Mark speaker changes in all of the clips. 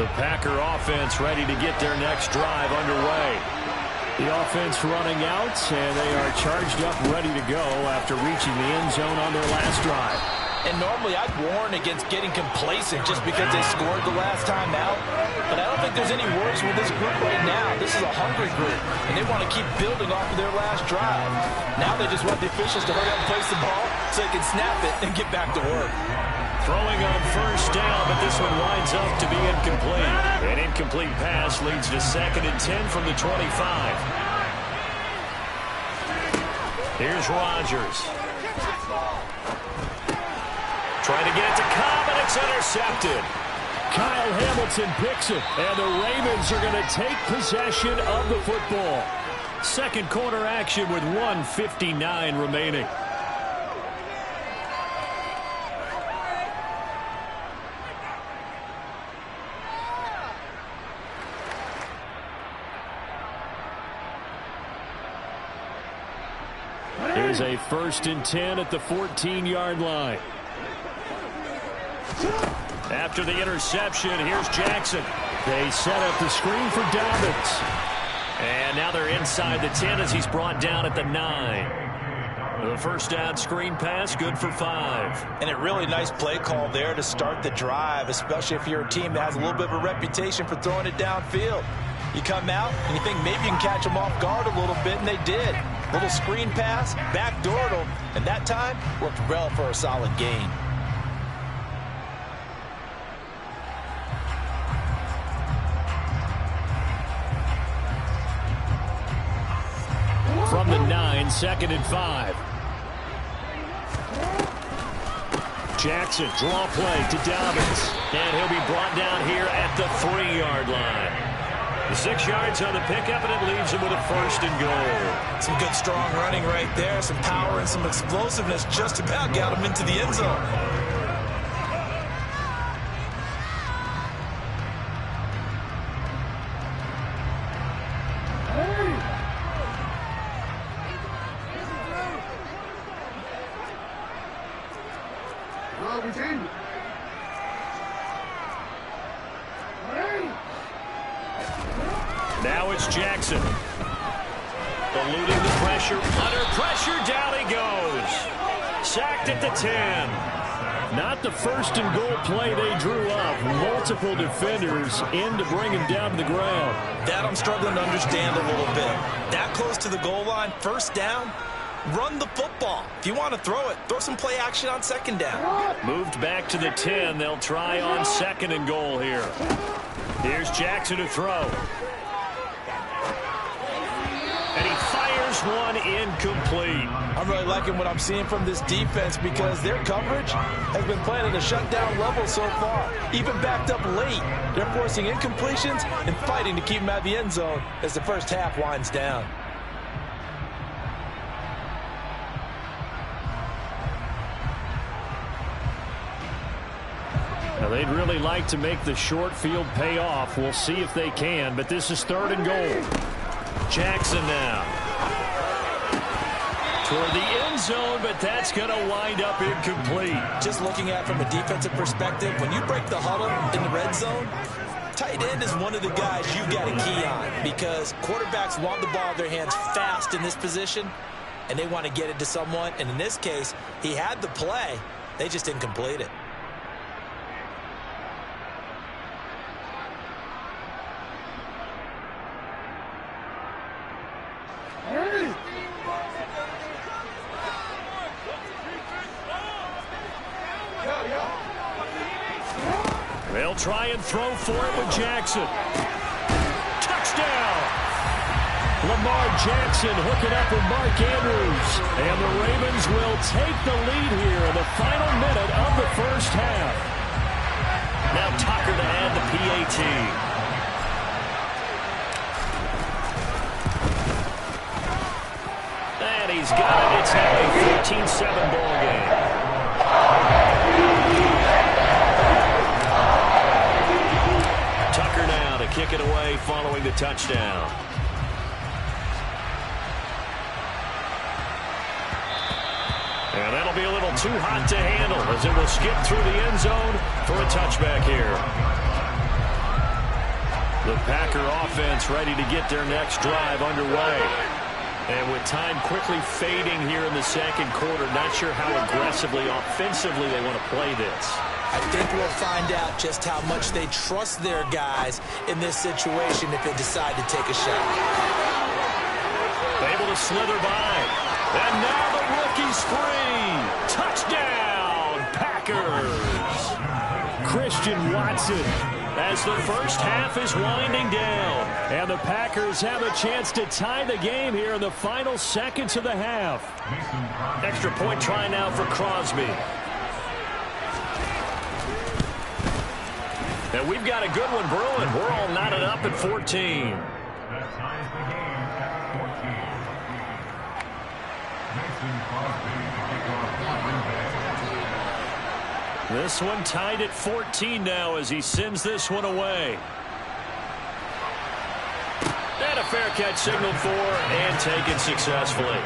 Speaker 1: The Packer offense ready to get their next drive underway. The offense running out, and they are charged up, ready to go after reaching the end zone on their last drive.
Speaker 2: And normally I'd warn against getting complacent just because they scored the last time out. But I don't think there's any worries with this group right now. This is a hungry group, and they want to keep building off of their last drive. Now they just want the officials to hurry up and place the ball so they can snap it and get back to work.
Speaker 1: Throwing on first down, but this one winds up to be incomplete. An incomplete pass leads to 2nd and 10 from the 25. Here's Rodgers. Trying to get it to Cobb, and it's intercepted. Kyle Hamilton picks it, and the Ravens are going to take possession of the football. Second quarter action with 1:59 remaining. Here's a 1st and 10 at the 14-yard line. After the interception, here's Jackson. They set up the screen for Dobbins. And now they're inside the 10 as he's brought down at the 9. The first down screen pass, good for 5.
Speaker 2: And a really nice play call there to start the drive, especially if you're a team that has a little bit of a reputation for throwing it downfield. You come out and you think maybe you can catch them off guard a little bit, and they did. Little screen pass, backdoored them, and that time worked well for a solid gain.
Speaker 1: From the 9, 2nd and 5. Jackson, draw play to Dobbins. And he'll be brought down here at the 3-yard line. The 6 yards on the pickup, and it leaves him with a 1st and goal.
Speaker 2: Some good strong running right there. Some power and some explosiveness just about got him into the end zone.
Speaker 1: Now it's Jackson. Eluding the pressure. Under pressure, down he goes. Sacked at the 10. Not the 1st and goal play they drew up. Multiple defenders in to bring him down to the ground.
Speaker 2: That I'm struggling to understand a little bit. That close to the goal line, 1st down, run the football. If you want to throw it, throw some play action on 2nd down.
Speaker 1: Moved back to the 10. They'll try on 2nd and goal here. Here's Jackson to throw. And he fires one incomplete.
Speaker 2: I'm really liking what I'm seeing from this defense because their coverage has been playing at a shutdown level so far. Even backed up late, they're forcing incompletions and fighting to keep them out of the end zone as the first half winds down.
Speaker 1: Now they'd really like to make the short field pay off. We'll see if they can, but this is 3rd and goal. Jackson now. Toward the end zone, but that's going to wind up incomplete.
Speaker 2: Just looking at it from a defensive perspective, when you break the huddle in the red zone, tight end is one of the guys you've got to key on because quarterbacks want the ball in their hands fast in this position, and they want to get it to someone. And in this case, he had the play. They just didn't complete it.
Speaker 1: They'll try and throw for it with Jackson. Touchdown! Lamar Jackson hooking up with Mark Andrews. And the Ravens will take the lead here in the final minute of the first half. Now Tucker to add the PAT. And he's got it. It's now a 14-7 ball game. Tucker now to kick it away following the touchdown. And that'll be a little too hot to handle as it will skip through the end zone for a touchback here. The Packer offense ready to get their next drive underway. And with time quickly fading here in the second quarter, not sure how aggressively, offensively they want to play this.
Speaker 2: I think we'll find out just how much they trust their guys in this situation if they decide to take a shot.
Speaker 1: Able to slither by. And now the rookie's free. Touchdown, Packers. Christian Watson as the first half is winding down. And the Packers have a chance to tie the game here in the final seconds of the half. Extra point try now for Crosby. And we've got a good one brewing. We're all knotted up at 14. This one tied at 14 now as he sends this one away. And a fair catch signaled for and taken successfully.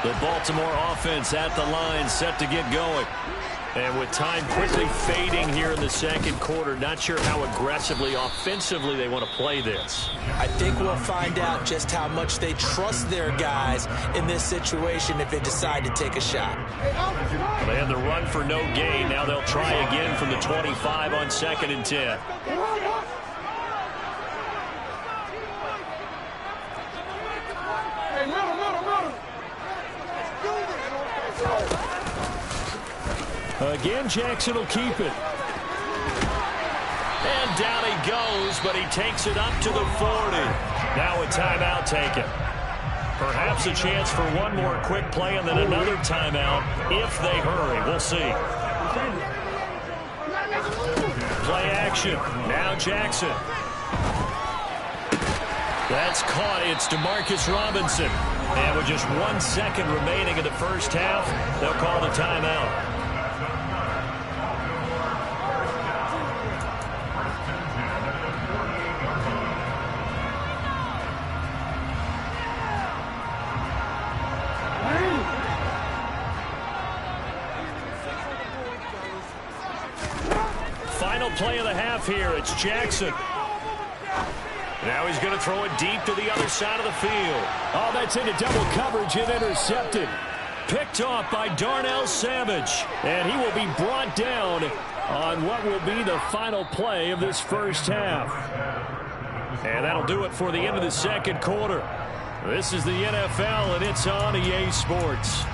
Speaker 1: The Baltimore offense at the line, set to get going. And with time quickly fading here in the second quarter, not sure how aggressively, offensively they want to play this.
Speaker 2: I think we'll find out just how much they trust their guys in this situation if they decide to take a shot.
Speaker 1: They had the run for no gain. Now they'll try again from the 25 on 2nd and 10. Again, Jackson will keep it. And down he goes, but he takes it up to the 40. Now a timeout taken. Perhaps a chance for one more quick play and then another timeout if they hurry. We'll see. Play action. Now Jackson. That's caught. It's DeMarcus Robinson. And with just 1 second remaining in the first half, they'll call the timeout. Final play of the half here. It's Jackson. Now he's going to throw it deep to the other side of the field. Oh, that's into double coverage and intercepted. Picked off by Darnell Savage. And he will be brought down on what will be the final play of this first half. And that'll do it for the end of the second quarter. This is the NFL, and it's on EA Sports.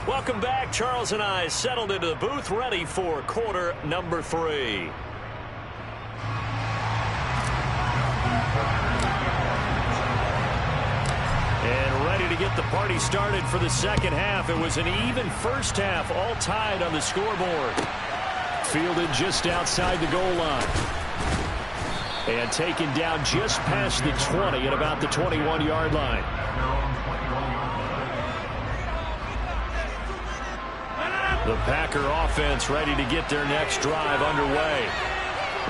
Speaker 1: Welcome back. Charles and I settled into the booth, ready for quarter number 3. And ready to get the party started for the second half. It was an even first half, all tied on the scoreboard. Fielded just outside the goal line. And taken down just past the 20 at about the 21-yard line. The Packer offense ready to get their next drive underway.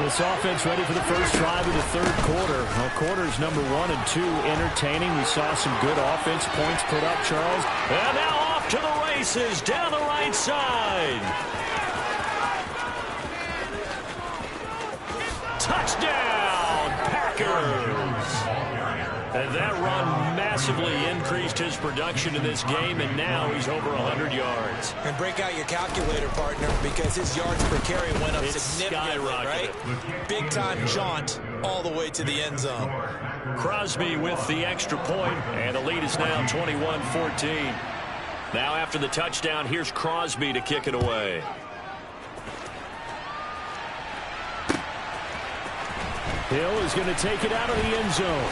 Speaker 1: This offense ready for the first drive of the third quarter. Well, quarters number 1 and 2 entertaining. We saw some good offense points put up, Charles. And now off to the races down the right side. Touchdown, Packers. And that run massively increased his production in this game, and now he's over 100 yards.
Speaker 2: And break out your calculator, partner, because his yards per carry went up significantly, right? Big-time jaunt all the way to the end zone.
Speaker 1: Crosby with the extra point, and the lead is now 21-14. Now after the touchdown, here's Crosby to kick it away. Hill is going to take it out of the end zone.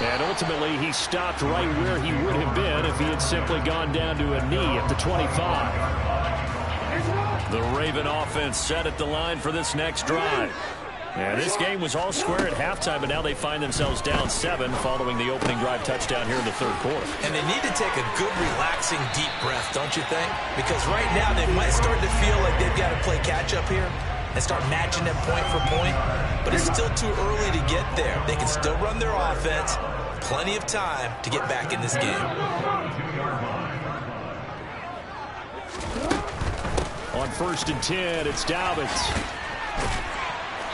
Speaker 1: And ultimately, he stopped right where he would have been if he had simply gone down to a knee at the 25. The Raven offense set at the line for this next drive. And this game was all square at halftime, but now they find themselves down 7 following the opening drive touchdown here in the third quarter.
Speaker 2: And they need to take a good, relaxing, deep breath, don't you think? Because right now they might start to feel like they've got to play catch-up here. and start matching them point for point. But it's still too early to get there. They can still run their offense. Plenty of time to get back in this game.
Speaker 1: On 1st and 10, it's Dobbins.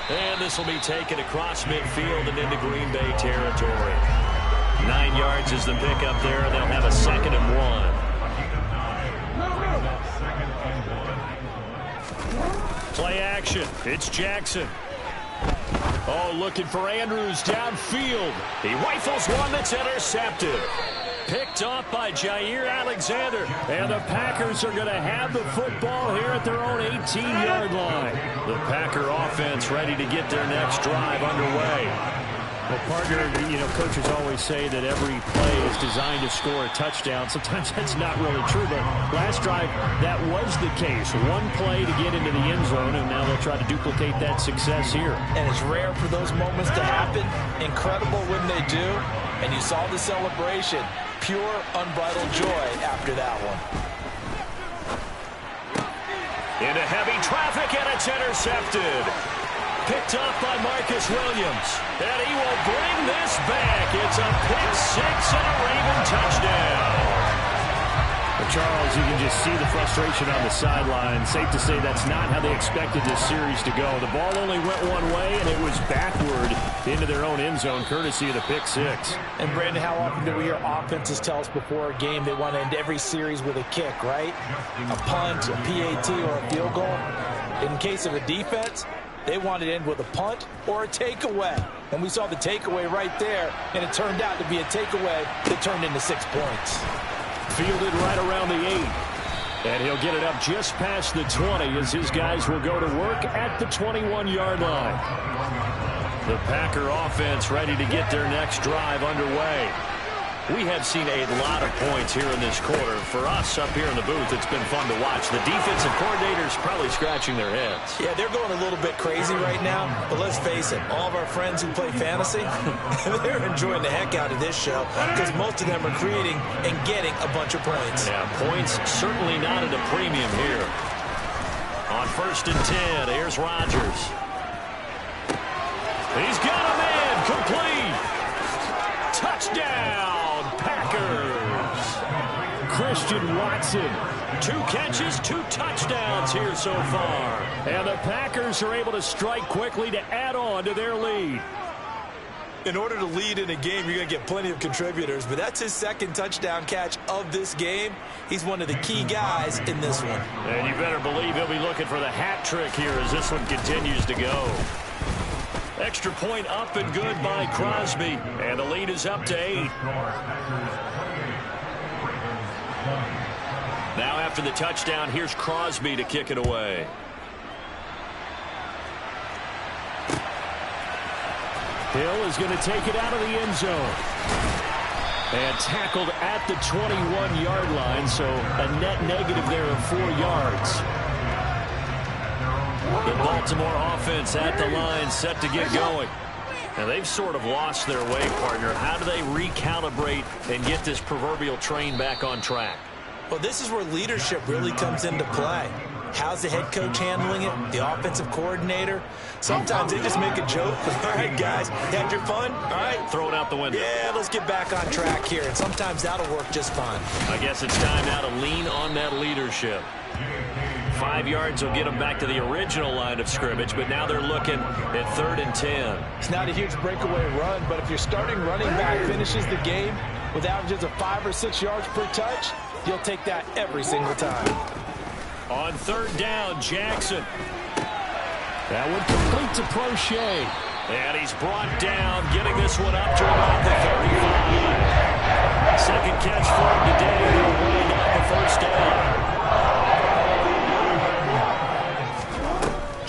Speaker 1: And this will be taken across midfield and into Green Bay territory. 9 yards is the pickup there, and they'll have a 2nd and 1. Play action. It's Jackson. Oh, looking for Andrews downfield. He rifles one that's intercepted. Picked off by Jair Alexander. And the Packers are going to have the football here at their own 18-yard line. The Packer offense ready to get their next drive underway.
Speaker 3: Well, partner, coaches always say that every play is designed to score a touchdown. Sometimes that's not really true, but last drive, that was the case. One play to get into the end zone, and now they'll try to duplicate that success here.
Speaker 2: And it's rare for those moments to happen. Incredible when they do. And you saw the celebration. Pure, unbridled joy after that one.
Speaker 1: Into heavy traffic, and it's intercepted. Picked off by Marcus Williams. And he will bring this back. It's a pick six and a Raven touchdown.
Speaker 3: Well, Charles, you can just see the frustration on the sideline. Safe to say that's not how they expected this series to go. The ball only went one way, and it was backward into their own end zone, courtesy of the pick six.
Speaker 2: And, Brandon, how often do we hear offenses tell us before a game they want to end every series with a kick, right? A punt, a PAT, or a field goal. In case of a defense, they wanted to end with a punt or a takeaway. And we saw the takeaway right there, and it turned out to be a takeaway that turned into 6 points.
Speaker 1: Fielded right around the 8. And he'll get it up just past the 20 as his guys will go to work at the 21-yard line. The Packer offense ready to get their next drive underway. We have seen a lot of points here in this quarter. For us up here in the booth, it's been fun to watch. The defensive coordinators probably scratching their heads.
Speaker 2: Yeah, they're going a little bit crazy right now. But let's face it, all of our friends who play fantasy, they're enjoying the heck out of this show because most of them are creating and getting a bunch of points.
Speaker 1: Yeah, points certainly not at a premium here. On 1st and 10, here's Rodgers. He's got a man complete. Touchdown. Packers.
Speaker 3: Christian Watson.
Speaker 1: 2 catches, 2 touchdowns here so far.
Speaker 3: And the Packers are able to strike quickly to add on to their lead.
Speaker 2: In order to lead in a game, you're going to get plenty of contributors, but that's his 2nd touchdown catch of this game. He's one of the key guys in this one.
Speaker 1: And you better believe he'll be looking for the hat trick here as this one continues to go. Extra point up and good by Crosby. And the lead is up to 8. Now after the touchdown, here's Crosby to kick it away.
Speaker 3: Hill is going to take it out of the end zone. And tackled at the 21-yard line, so a net negative there of 4 yards. The Baltimore offense at the line, set to get going. Now, they've sort of lost their way, partner. How do they recalibrate and get this proverbial train back on track?
Speaker 2: Well, this is where leadership really comes into play. How's the head coach handling it? The offensive coordinator? Sometimes they just make a joke. All right, guys, had your fun? All right.
Speaker 1: Throw it out the window.
Speaker 2: Yeah, let's get back on track here. And sometimes that'll work just fine.
Speaker 1: I guess it's time now to lean on that leadership. 5 yards will get them back to the original line of scrimmage, but now they're looking at 3rd and 10.
Speaker 2: It's not a huge breakaway run, but if your starting running back finishes the game with averages of 5 or 6 yards per touch, you'll take that every single time.
Speaker 1: On 3rd down, Jackson.
Speaker 3: That one complete to Prochet.
Speaker 1: And he's brought down, getting this one up to about the 35. 2nd catch for him today. He'll wind up the 1st down.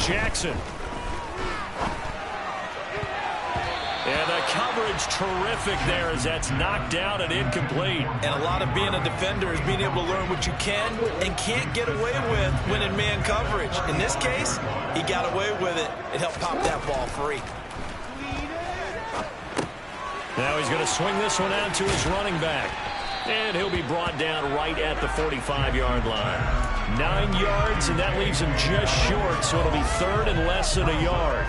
Speaker 1: Jackson. And the coverage terrific there as that's knocked down and incomplete.
Speaker 2: And a lot of being a defender is being able to learn what you can and can't get away with when in man coverage. In this case, he got away with it and helped pop that ball free.
Speaker 1: Now he's going to swing this one out to his running back. And he'll be brought down right at the 45-yard line. 9 yards, and that leaves him just short, so it'll be 3rd and less than a yard.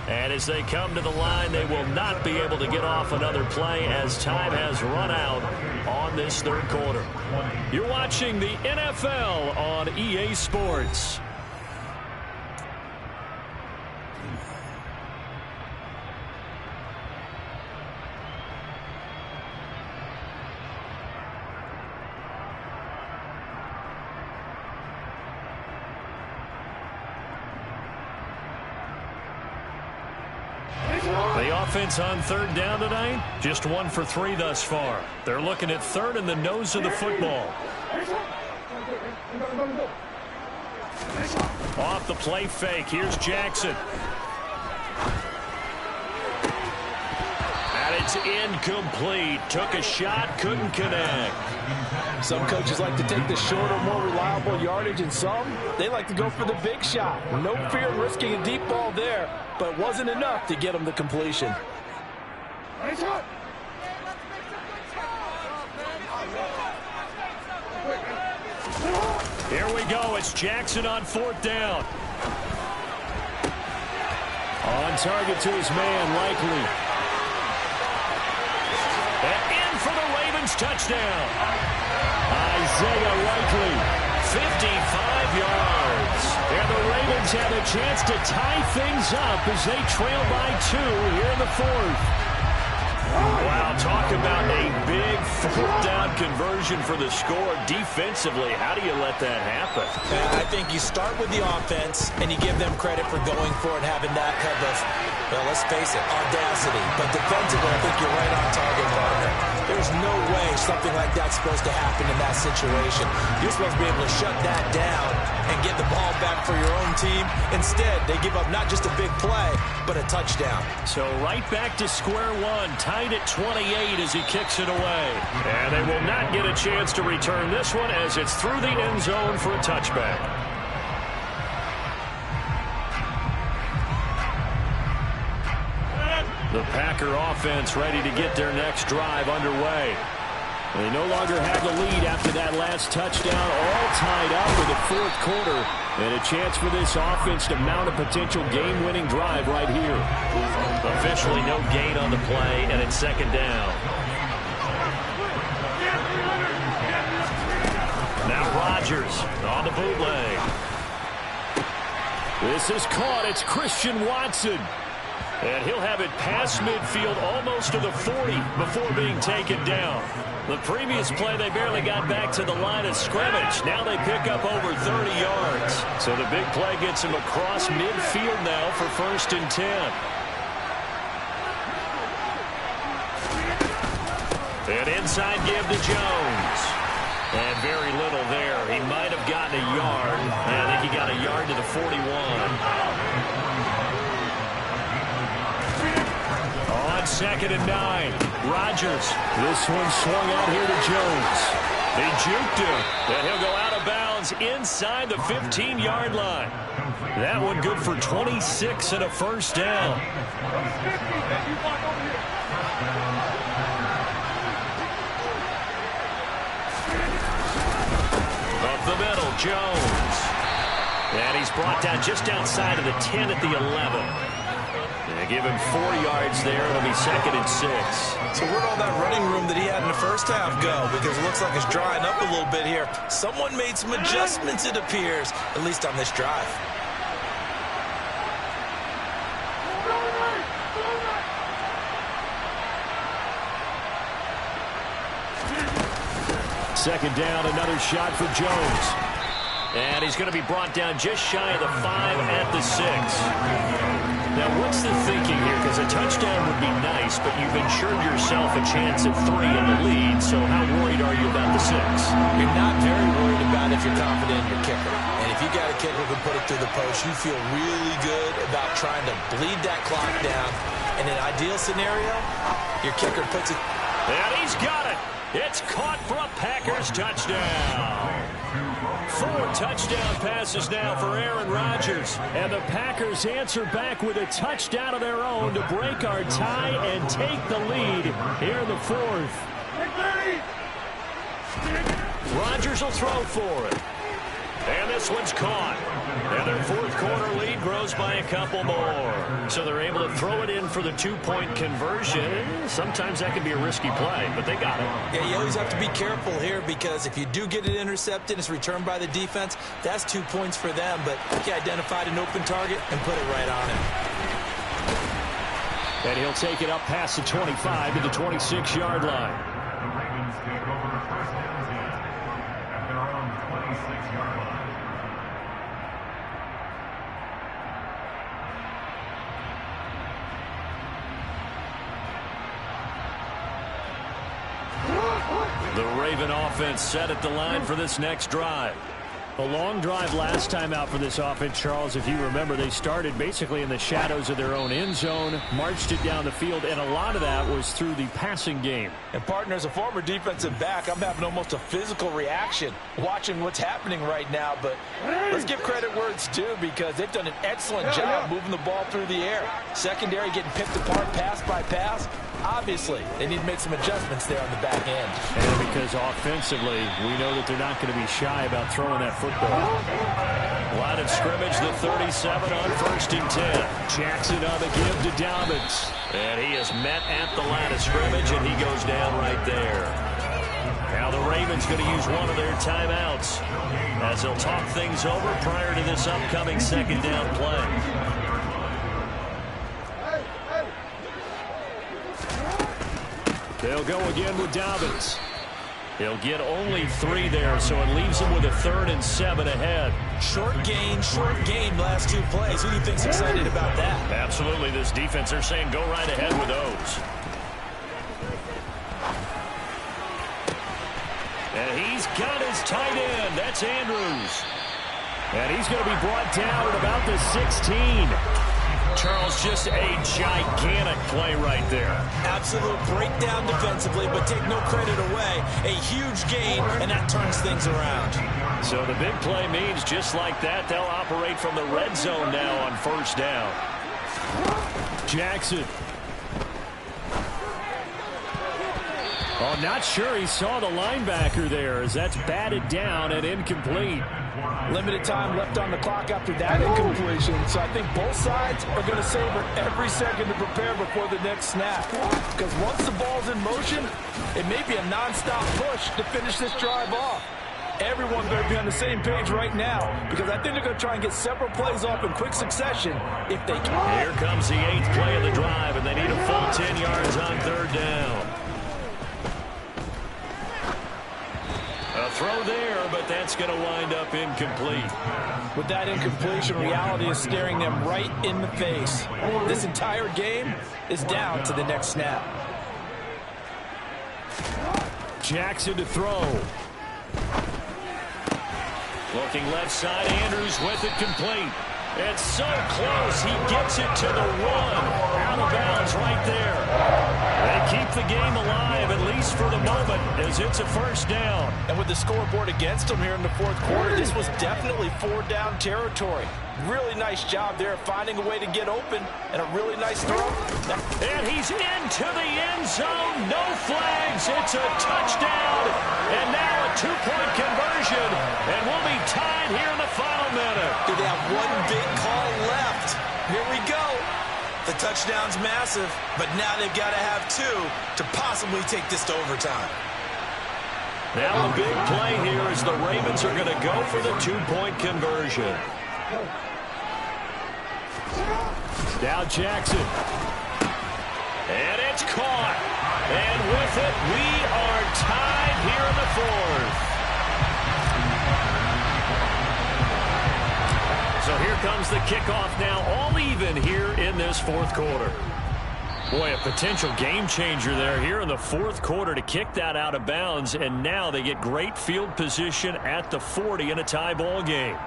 Speaker 1: And as they come to the line, they will not be able to get off another play as time has run out on this 3rd quarter. You're watching the NFL on EA Sports. The offense on 3rd down tonight, just 1 for 3 thus far. They're looking at 3rd in the nose of the football. Off the play fake, here's Jackson. And it's incomplete. Took a shot, couldn't connect.
Speaker 2: Some coaches like to take the shorter, more reliable yardage, and some, they like to go for the big shot. No fear of risking a deep ball there, but it wasn't enough to get them the completion.
Speaker 1: Here we go. It's Jackson on 4th down.
Speaker 3: On target to his man, Likely.
Speaker 1: And in for the Ravens touchdown.
Speaker 3: Isaiah Likely.
Speaker 1: 55 yards. And the Ravens have a chance to tie things up as they trail by 2 here in the 4th. Wow, talk about a big 4th down conversion for the score. Defensively, how do you let that happen?
Speaker 2: I think you start with the offense, and you give them credit for going for it, having that type of, well, let's face it, audacity. But defensively, I think you're right on target, partner. There's no way something like that's supposed to happen in that situation. You're supposed to be able to shut that down and get the ball back for your own team. Instead, they give up not just a big play, but a touchdown.
Speaker 1: So right back to square one, tied at 28 as he kicks it away. And they will not get a chance to return this one as it's through the end zone for a touchback. The Packer offense ready to get their next drive underway. They no longer have the lead after that last touchdown, all tied up with the 4th quarter. And a chance for this offense to mount a potential game-winning drive right here. Officially no gain on the play, and it's 2nd down. Now Rodgers on the bootleg. This is caught. It's Christian Watson. And he'll have it past midfield almost to the 40 before being taken down. The previous play, they barely got back to the line of scrimmage. Now they pick up over 30 yards. So the big play gets him across midfield now for 1st and 10. An inside give to Jones. And very little there. He might have gotten a yard. I think he got a yard to the 41. On 2nd and 9, Rodgers.
Speaker 3: This one swung out here to Jones.
Speaker 1: He juked him, and he'll go out of bounds inside the 15-yard line. That one good for 26 and a 1st down. Up the middle, Jones. And he's brought down just outside of the 10 at the 11. Give him 4 yards there. It'll be 2nd and 6.
Speaker 2: So where'd all that running room that he had in the first half go? Because it looks like it's drying up a little bit here. Someone made some adjustments, it appears, at least on this drive.
Speaker 1: Second down, another shot for Jones. And he's going to be brought down just shy of the 5 at the 6. Now, what's the thinking here? Because a touchdown would be nice, but you've ensured yourself a chance at 3 in the lead, so how worried are you about the 6?
Speaker 2: You're not very worried about it if you're confident in your kicker. And if you got a kicker who can put it through the post, you feel really good about trying to bleed that clock down. In an ideal scenario, your kicker puts it.
Speaker 1: And he's got it. It's caught for a Packers touchdown. 4 touchdown passes now for Aaron Rodgers.
Speaker 3: And the Packers answer back with a touchdown of their own to break our tie and take the lead here in the 4th.
Speaker 1: Rodgers will throw for it. And this one's caught. And their 4th quarter lead grows by a couple more. So they're able to throw it in for the 2-point conversion. Sometimes that can be a risky play, but they got it.
Speaker 2: Yeah, you always have to be careful here because if you do get it intercepted, it's returned by the defense, that's 2 points for them. But he identified an open target and put it right on it.
Speaker 3: And he'll take it up past the 25 to the 26-yard line.
Speaker 1: The Raven offense set at the line for this next drive.
Speaker 3: A long drive last time out for this offense, Charles. If you remember, they started basically in the shadows of their own end zone, marched it down the field, and a lot of that was through the passing game.
Speaker 2: And, partner, as a former defensive back, I'm having almost a physical reaction watching what's happening right now. But let's give credit where it's due because they've done an excellent job moving the ball through the air. Secondary getting picked apart pass by pass. Obviously, they need to make some adjustments there on the back end.
Speaker 3: And because offensively, we know that they're not going to be shy about throwing that football.
Speaker 1: Line of scrimmage, the 37 on 1st and 10.
Speaker 3: Jackson on the give to Dobbins.
Speaker 1: And he is met at the line of scrimmage, and he goes down right there. Now the Ravens going to use one of their timeouts as they'll talk things over prior to this upcoming 2nd down play.
Speaker 3: They'll go again with Dobbins.
Speaker 1: He'll get only 3 there, so it leaves him with a 3rd and 7 ahead.
Speaker 2: Short gain, last 2 plays. Who do you think's excited about that?
Speaker 1: Absolutely, this defense, they're saying go right ahead with those. And he's got his tight end. That's Andrews.
Speaker 3: And he's going to be brought down at about the 16.
Speaker 1: Charles, just a gigantic play right there.
Speaker 2: Absolute breakdown defensively, but take no credit away. A huge gain, and that turns things around.
Speaker 1: So the big play means just like that, they'll operate from the red zone now on 1st down.
Speaker 3: Jackson. Oh, not sure he saw the linebacker there as that's batted down and incomplete.
Speaker 4: Limited time left on the clock after that incompletion, so I think both sides are going to savor every second to prepare before the next snap. Because once the ball's in motion, it may be a nonstop push to finish this drive off. Everyone better be on the same page right now because I think they're going to try and get several plays off in quick succession if they can.
Speaker 1: Here comes the 8th play of the drive, and they need a full 10 yards on 3rd down. A throw there, but that's going to wind up incomplete.
Speaker 4: With that incompletion, reality is staring them right in the face. This entire game is down to the next snap.
Speaker 3: Jackson to throw.
Speaker 1: Looking left side, Andrews with it complete. It's so close, he gets it to the 1. Out of bounds right there. They keep the game alive, at least for the moment, as it's a 1st down.
Speaker 4: And with the scoreboard against them here in the 4th quarter, this was definitely 4-down territory. Really nice job there finding a way to get open and a really nice throw.
Speaker 1: And he's into the end zone. No flags. It's a touchdown. And now a 2-point conversion. And we'll be tied here in the final minute.
Speaker 2: Do they have one big call left? Here we go. The touchdown's massive, but now they've got to have 2 to possibly take this to overtime.
Speaker 1: Now a big play here as the Ravens are going to go for the 2-point conversion.
Speaker 3: Now Jackson.
Speaker 1: And it's caught. And with it, we are tied here in the 4th. So here comes the kickoff now, all even here in this 4th quarter. Boy, a potential game changer there here in the 4th quarter to kick that out of bounds, and now they get great field position at the 40 in a tie ball game.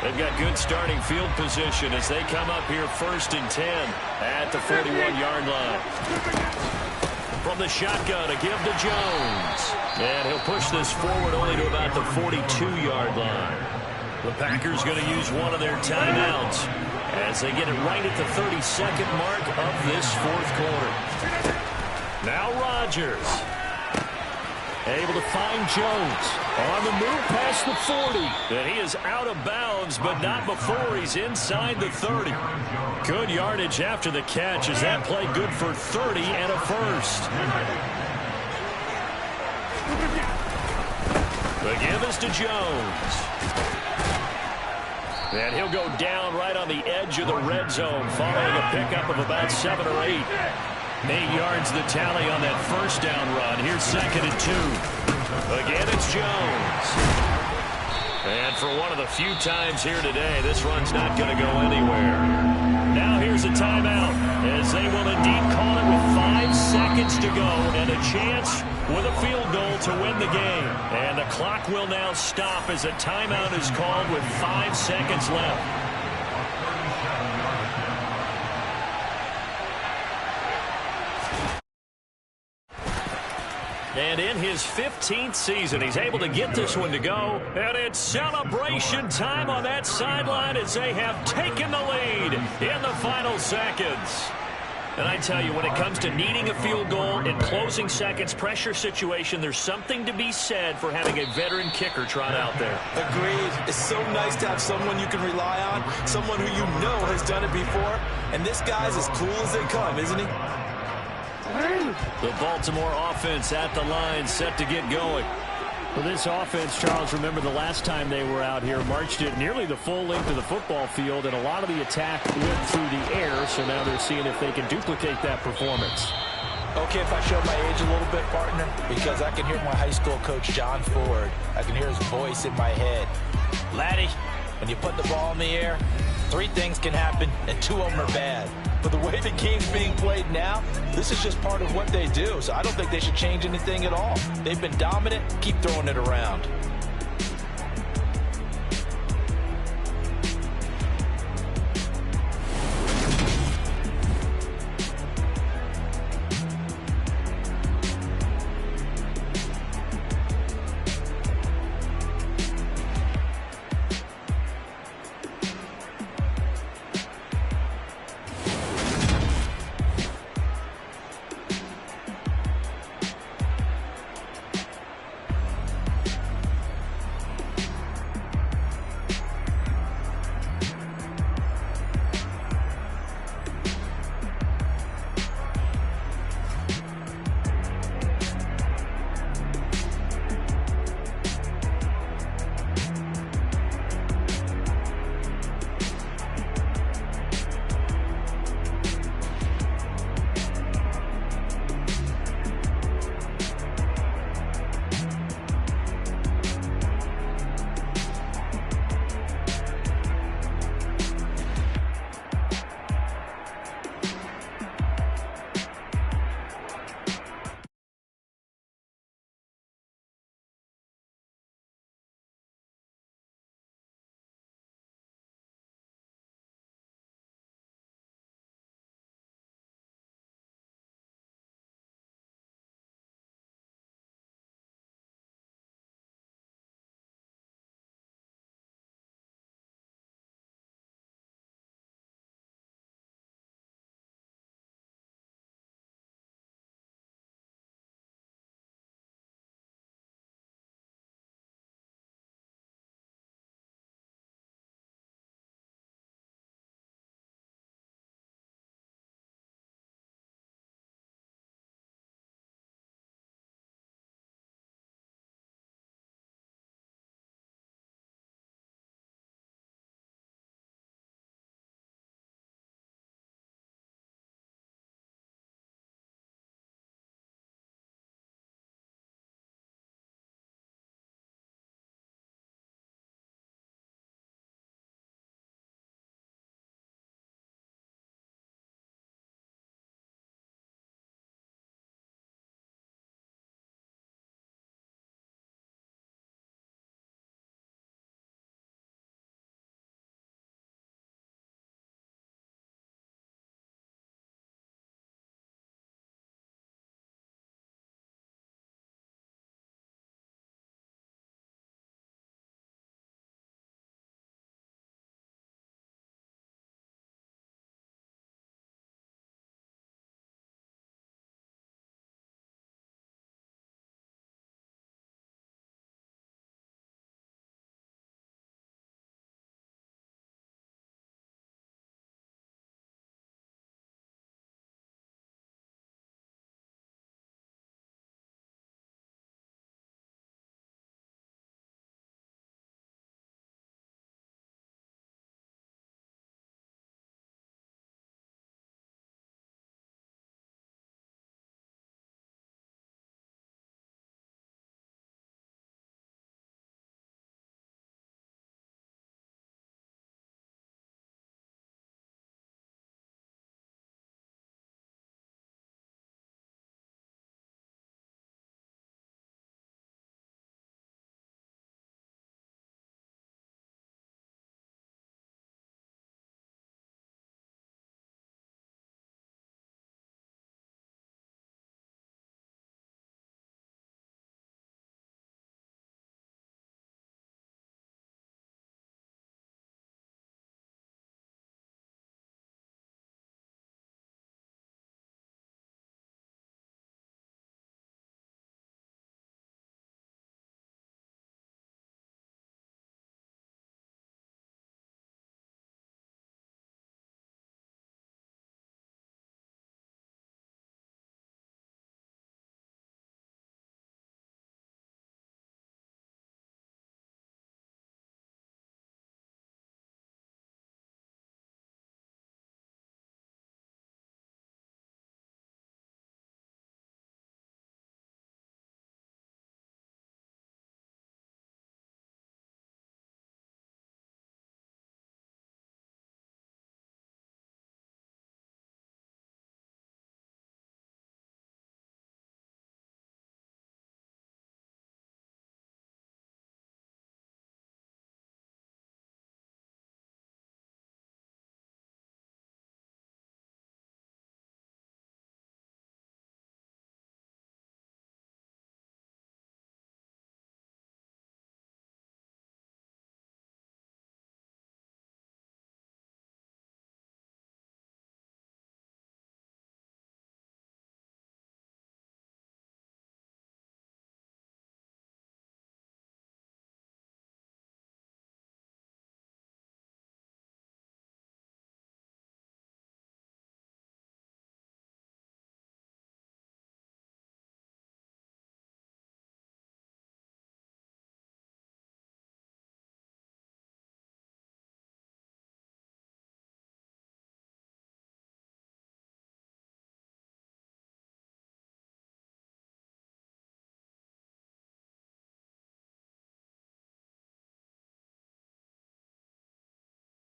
Speaker 1: They've got good starting field position as they come up here 1st and 10 at the 41-yard line. from the shotgun to give to Jones. And he'll push this forward only to about the 42-yard line. The Packers going to use one of their timeouts as they get it right at the 32nd mark of this fourth quarter. Now Rodgers. Able to find Jones. On the move past the 40. And he is out of bounds, but not before he's inside the 30. Good yardage after the catch as that play good for 30 and a first. The give is to Jones. And he'll go down right on the edge of the red zone following a pickup of about 7 or 8. 8 yards the tally on that first down run. Here's 2nd and 2. Again, it's Jones. And for one of the few times here today, this run's not going to go anywhere. Now here's a timeout as they will indeed call it with 5 seconds to go and a chance with a field goal to win the game. And the clock will now stop as a timeout is called with 5 seconds left. And in his 15th season, he's able to get this one to go. And it's celebration time on that sideline as they have taken the lead in the final seconds. And I tell you, when it comes to needing a field goal in closing seconds, pressure situation, there's something to be said for having a veteran kicker trot out there.
Speaker 2: Agreed. It's so nice to have someone you can rely on, someone who you know has done it before. And this guy's as cool as they come, isn't he?
Speaker 1: The Baltimore offense at the line, set to get going.
Speaker 3: For this offense, Charles, remember the last time they were out here, marched it nearly the full length of the football field, and a lot of the attack went through the air, so now they're seeing if they can duplicate that performance.
Speaker 4: Okay, if I show my age a little bit, partner, because I can hear my high school coach, John Ford. I can hear his voice in my head. Laddie, when you put the ball in the air, 3 things can happen, and 2 of them are bad. But the way the game's being played now, this is just part of what they do. So I don't think they should change anything at all. They've been dominant. Keep throwing it around.